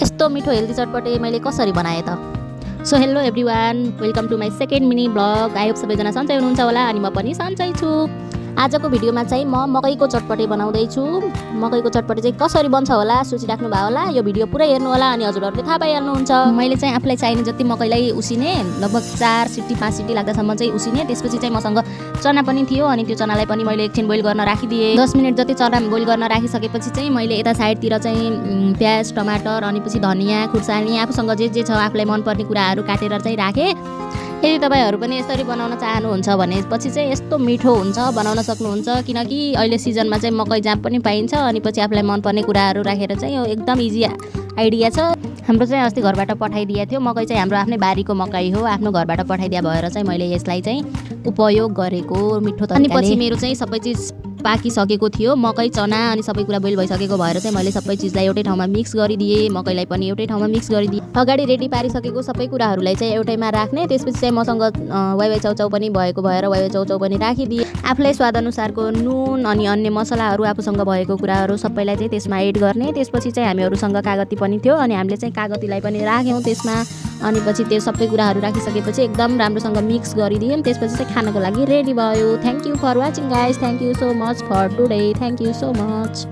यस्तो मिठो हेल्दी चटपटे मैले कसरी बनाएँ त। So hello everyone, welcome to my second mini blog. I hope सबैजना सन्चै हुनुहुन्छ होला अनि म पनि सन्चै छु। आजको भिडियोमा चाहिँ म मकैको चटपटे बनाउँदैछु। मकैको चटपटे चाहिँ कसरी बन्छ होला सोचिराख्नु भयो होला। यो भिडियो पुरै हेर्नु होला अनि हजुरहरूले थाहा पाइहाल्नुहुन्छ। मैले चाहिँ आफूलाई चाहिने जति मकैलाई उसिने, लगभग 4 सिटी 5 सिटी लाग्दासम्म चाहिँ उसिने। त्यसपछि चाहिँ मसँग चना पनि थियो अनि त्यो चनालाई पनि मैले एकछिन बोइल गर्न राखिदिएँ। 10 मिनट जति चना बोइल गर्न राखिसकेपछि चाहिँ मैले यता साइडतिर चाहिँ प्याज, टमाटर अनि पछि धनियाँ, खुर्सानी आफूसँग जे छ आफूलाई मनपर्ने कुराहरू काटेर चाहिँ राखेँ। यदि तपाईहरू पनि यसरी बनाउन चाहनुहुन्छ भनेपछि चाहिँ यस्तो मिठो हुन्छ, बनाउन सक्नुहुन्छ। किनकि अहिले सिजनमा चाहिँ मकै जहाँ पनि पाइन्छ अनि पछि आफूलाई मनपर्ने कुराहरू राखेर चाहिँ यो एकदम इजी आइडिया छ। हाम्रो चाहिँ अस्ति घरबाट पठाइदिएको थियो मकै चाहिँ हाम्रो आफ्नै बारीको मकै हो। आफ्नो घरबाट पठाइदिया भएर चाहिँ मैले यसलाई चाहिँ उपयोग गरेको मिठो तरिकाले। अनि पछि मेरो चाहिँ सबै चिज पाकिसकेको थियो, मकै चना अनि सबै कुरा बोइल भइसकेको भएर चाहिँ मैले सबै चिजलाई एउटै ठाउँमा मिक्स गरिदिएँ। मकैलाई पनि एउटै ठाउँमा मिक्स गरिदिएँ। अगाडि रेडी पारिसकेको सबै कुराहरूलाई चाहिँ एउटैमा राख्ने। त्यसपछि चाहिँ मसँग वाइवाई चाउचाउ पनि भएको भएर वाइवाई चाउचाउ पनि राखिदिएँ। आफूलाई स्वादअनुसारको नुन अनि अन्य मसलाहरू आफूसँग भएको कुराहरू सबैलाई चाहिँ त्यसमा एड गर्ने। त्यसपछि चाहिँ हामीहरूसँग कागती पनि थियो अनि हामीले चाहिँ कागतीलाई पनि राख्यौँ त्यसमा। अनि पछि त्यो सबै कुराहरू राखिसकेपछि एकदम राम्रोसँग मिक्स गरिदियौँ। त्यसपछि चाहिँ खानको लागि रेडी भयो। Thank you for watching guys. Thank you so much for today. Thank you so much.